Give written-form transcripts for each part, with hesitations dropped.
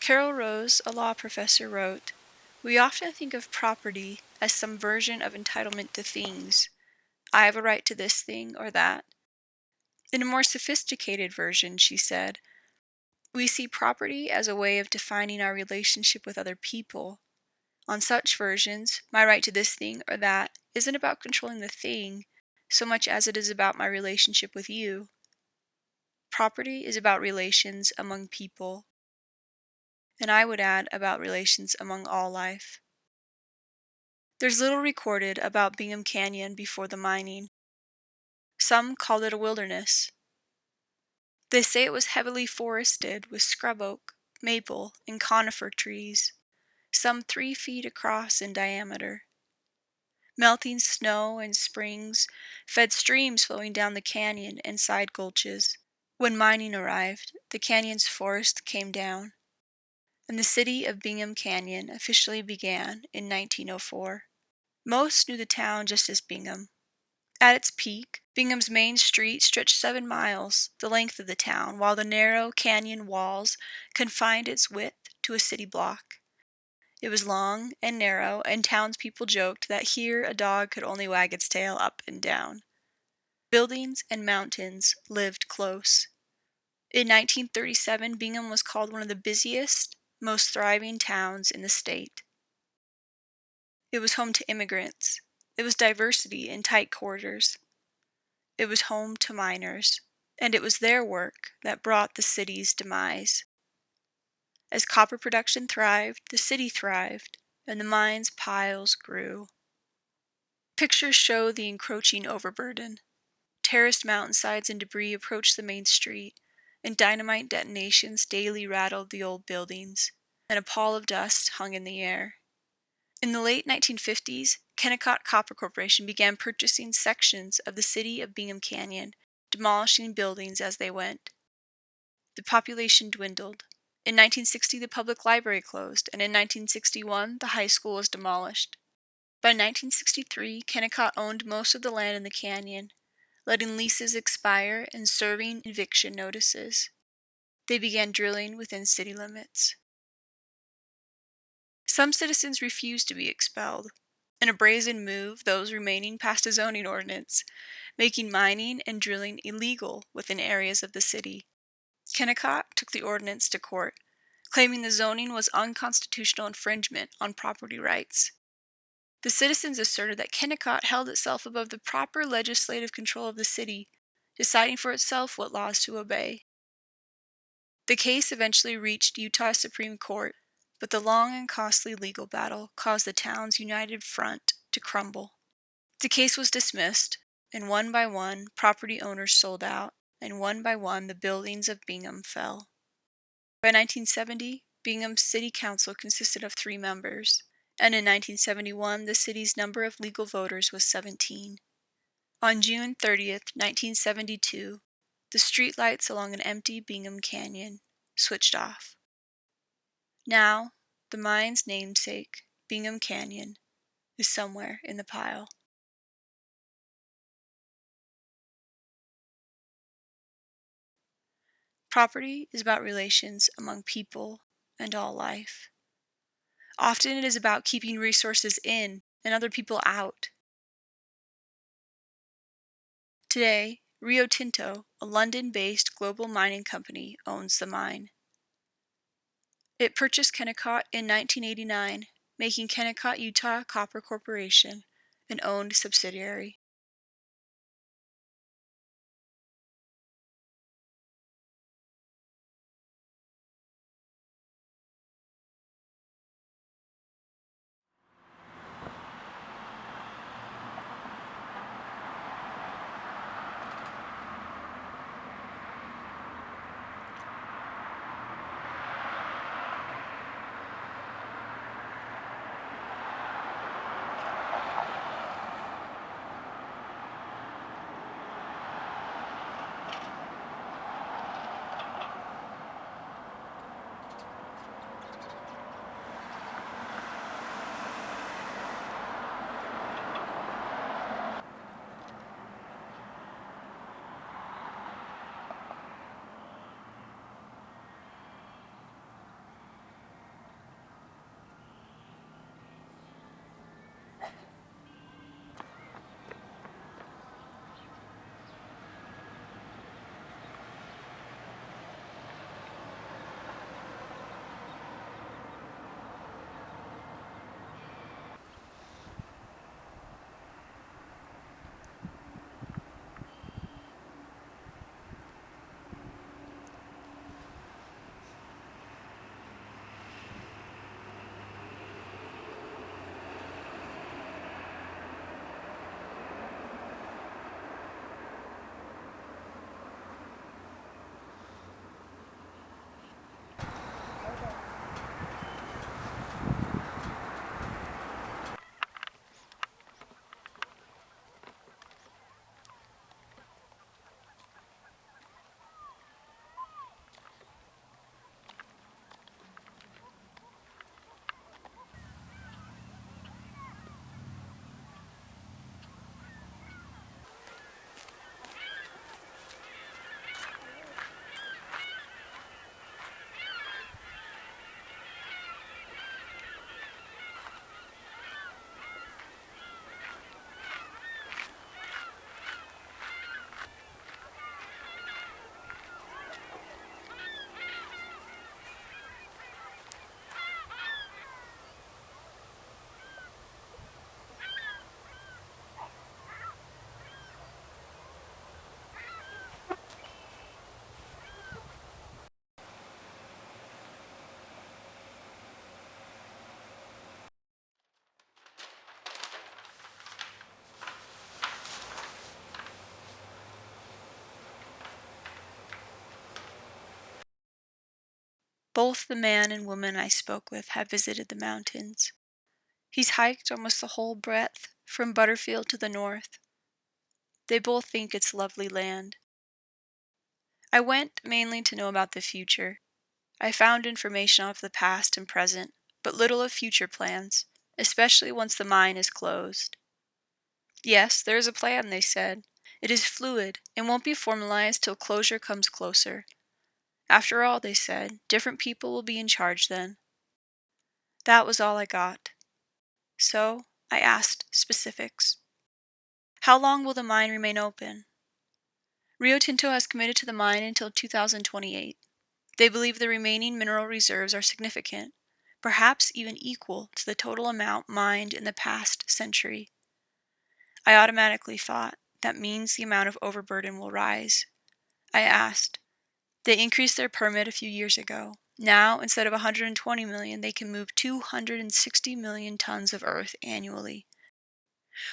Carol Rose, a law professor, wrote, "We often think of property as some version of entitlement to things. I have a right to this thing or that. In a more sophisticated version," she said, "we see property as a way of defining our relationship with other people. On such versions, my right to this thing or that isn't about controlling the thing so much as it is about my relationship with you. Property is about relations among people, and I would add about relations among all life." There's little recorded about Bingham Canyon before the mining. Some called it a wilderness. They say it was heavily forested with scrub oak, maple, and conifer trees, some 3 feet across in diameter. Melting snow and springs fed streams flowing down the canyon and side gulches. When mining arrived, the canyon's forest came down, and the city of Bingham Canyon officially began in 1904. Most knew the town just as Bingham. At its peak, Bingham's main street stretched 7 miles, the length of the town, while the narrow canyon walls confined its width to a city block. It was long and narrow, and townspeople joked that here a dog could only wag its tail up and down. Buildings and mountains lived close. In 1937, Bingham was called one of the busiest, most thriving towns in the state. It was home to immigrants. It was diversity in tight quarters. It was home to miners, and it was their work that brought the city's demise. As copper production thrived, the city thrived, and the mine's piles grew. Pictures show the encroaching overburden. Terraced mountainsides and debris approached the main street, and dynamite detonations daily rattled the old buildings, and a pall of dust hung in the air. In the late 1950s, Kennecott Copper Corporation began purchasing sections of the city of Bingham Canyon, demolishing buildings as they went. The population dwindled. In 1960, the public library closed, and in 1961, the high school was demolished. By 1963, Kennecott owned most of the land in the canyon, letting leases expire and serving eviction notices. They began drilling within city limits. Some citizens refused to be expelled. In a brazen move, those remaining passed a zoning ordinance, making mining and drilling illegal within areas of the city. Kennecott took the ordinance to court, claiming the zoning was unconstitutional infringement on property rights. The citizens asserted that Kennecott held itself above the proper legislative control of the city, deciding for itself what laws to obey. The case eventually reached Utah Supreme Court, but the long and costly legal battle caused the town's united front to crumble. The case was dismissed, and one by one, property owners sold out, and one by one, the buildings of Bingham fell. By 1970, Bingham's city council consisted of 3 members, and in 1971, the city's number of legal voters was 17. On June 30th, 1972, the streetlights along an empty Bingham Canyon switched off. Now, the mine's namesake, Bingham Canyon, is somewhere in the pile. Property is about relations among people and all life. Often it is about keeping resources in and other people out. Today, Rio Tinto, a London-based global mining company, owns the mine. It purchased Kennecott in 1989, making Kennecott Utah Copper Corporation an owned subsidiary. Both the man and woman I spoke with have visited the mountains. He's hiked almost the whole breadth, from Butterfield to the north. They both think it's lovely land. I went mainly to know about the future. I found information of the past and present, but little of future plans, especially once the mine is closed. Yes, there is a plan, they said. It is fluid and won't be formalized till closure comes closer. After all, they said, different people will be in charge then. That was all I got. So, I asked specifics. How long will the mine remain open? Rio Tinto has committed to the mine until 2028. They believe the remaining mineral reserves are significant, perhaps even equal to the total amount mined in the past century. I automatically thought, that means the amount of overburden will rise. I asked. They increased their permit a few years ago. Now, instead of 120 million, they can move 260 million tons of earth annually.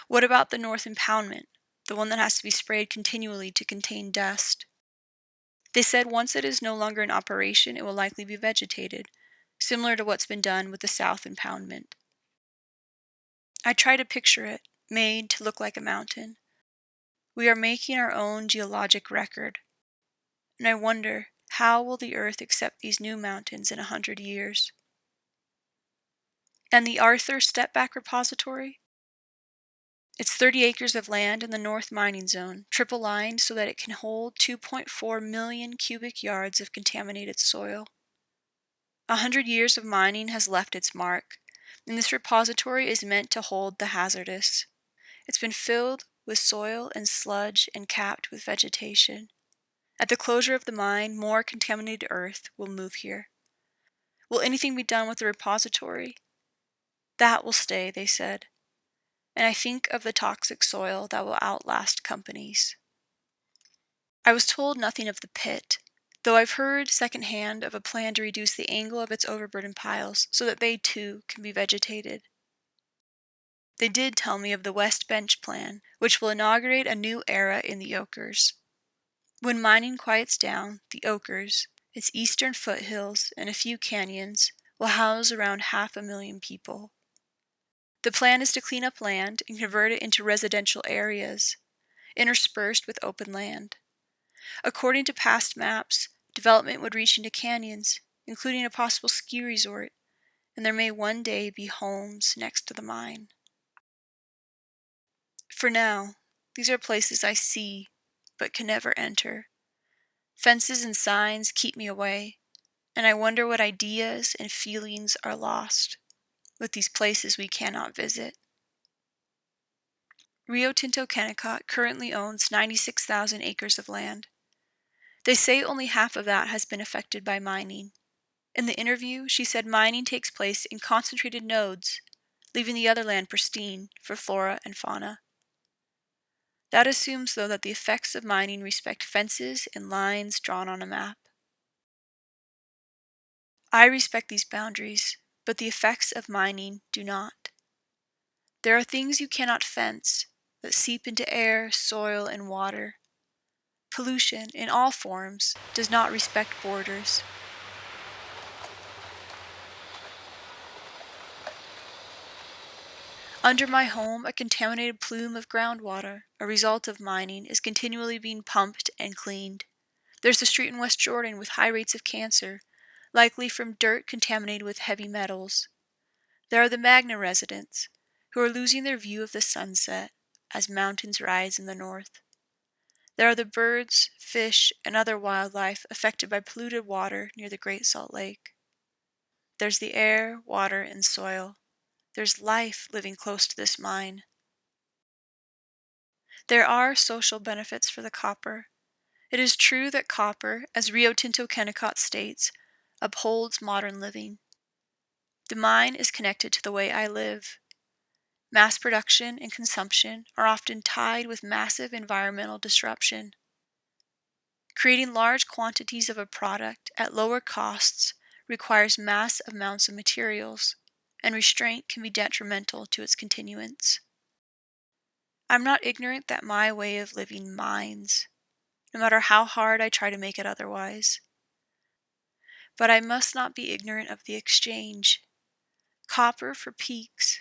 What about the north impoundment, the one that has to be sprayed continually to contain dust? They said once it is no longer in operation, it will likely be vegetated, similar to what's been done with the south impoundment. I try to picture it, made to look like a mountain. We are making our own geologic record, and I wonder, how will the earth accept these new mountains in 100 years? And the Arthur Stepback Repository? It's 30 acres of land in the North Mining Zone, triple lined so that it can hold 2.4 million cubic yards of contaminated soil. 100 years of mining has left its mark, and this repository is meant to hold the hazardous. It's been filled with soil and sludge and capped with vegetation. At the closure of the mine, more contaminated earth will move here. Will anything be done with the repository? That will stay, they said. And I think of the toxic soil that will outlast companies. I was told nothing of the pit, though I've heard secondhand of a plan to reduce the angle of its overburden piles so that they too can be vegetated. They did tell me of the West Bench plan, which will inaugurate a new era in the Ochres. When mining quiets down, the Ochres, its eastern foothills and a few canyons, will house around 500,000 people. The plan is to clean up land and convert it into residential areas, interspersed with open land. According to past maps, development would reach into canyons, including a possible ski resort, and there may one day be homes next to the mine. For now, these are places I see, but can never enter. Fences and signs keep me away, and I wonder what ideas and feelings are lost with these places we cannot visit. Rio Tinto Kennecott currently owns 96,000 acres of land. They say only half of that has been affected by mining. In the interview, she said mining takes place in concentrated nodes, leaving the other land pristine for flora and fauna. That assumes, though, that the effects of mining respect fences and lines drawn on a map. I respect these boundaries, but the effects of mining do not. There are things you cannot fence that seep into air, soil, and water. Pollution, in all forms, does not respect borders. Under my home, a contaminated plume of groundwater, a result of mining, is continually being pumped and cleaned. There's a street in West Jordan with high rates of cancer, likely from dirt contaminated with heavy metals. There are the Magna residents, who are losing their view of the sunset as mountains rise in the north. There are the birds, fish, and other wildlife affected by polluted water near the Great Salt Lake. There's the air, water, and soil. There's life living close to this mine. There are social benefits for the copper. It is true that copper, as Rio Tinto Kennecott states, upholds modern living. The mine is connected to the way I live. Mass production and consumption are often tied with massive environmental disruption. Creating large quantities of a product at lower costs requires mass amounts of materials, and restraint can be detrimental to its continuance. I'm not ignorant that my way of living mines, no matter how hard I try to make it otherwise. But I must not be ignorant of the exchange. Copper for peaks,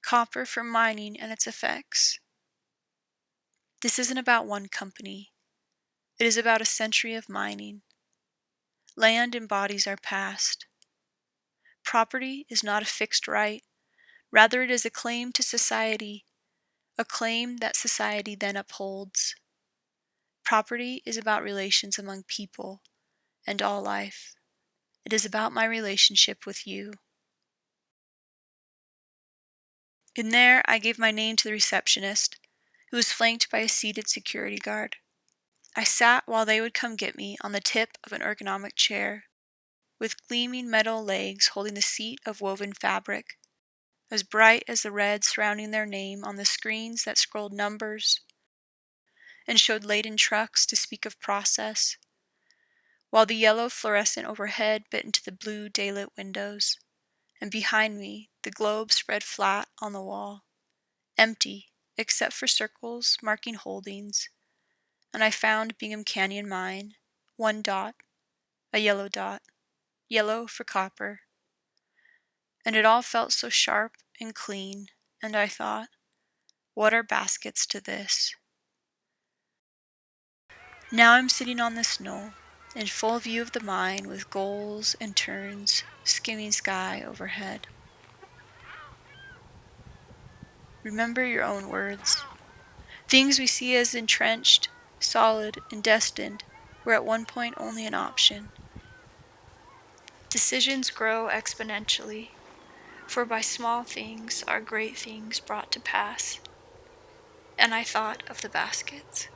copper for mining and its effects. This isn't about one company. It is about a century of mining. Land embodies our past. Property is not a fixed right. Rather, it is a claim to society, a claim that society then upholds. Property is about relations among people and all life. It is about my relationship with you. In there, I gave my name to the receptionist, who was flanked by a seated security guard. I sat while they would come get me on the tip of an ergonomic chair, with gleaming metal legs holding the seat of woven fabric, as bright as the red surrounding their name on the screens that scrolled numbers and showed laden trucks to speak of process, while the yellow fluorescent overhead bit into the blue daylit windows, and behind me the globe spread flat on the wall, empty except for circles marking holdings, and I found Bingham Canyon mine, one dot, a yellow dot, yellow for copper. And it all felt so sharp and clean, and I thought, what are baskets to this? Now I'm sitting on this knoll, in full view of the mine, with gulls and terns skimming sky overhead. Remember your own words. Things we see as entrenched, solid, and destined were at one point only an option. Decisions grow exponentially, for by small things are great things brought to pass. And I thought of the baskets.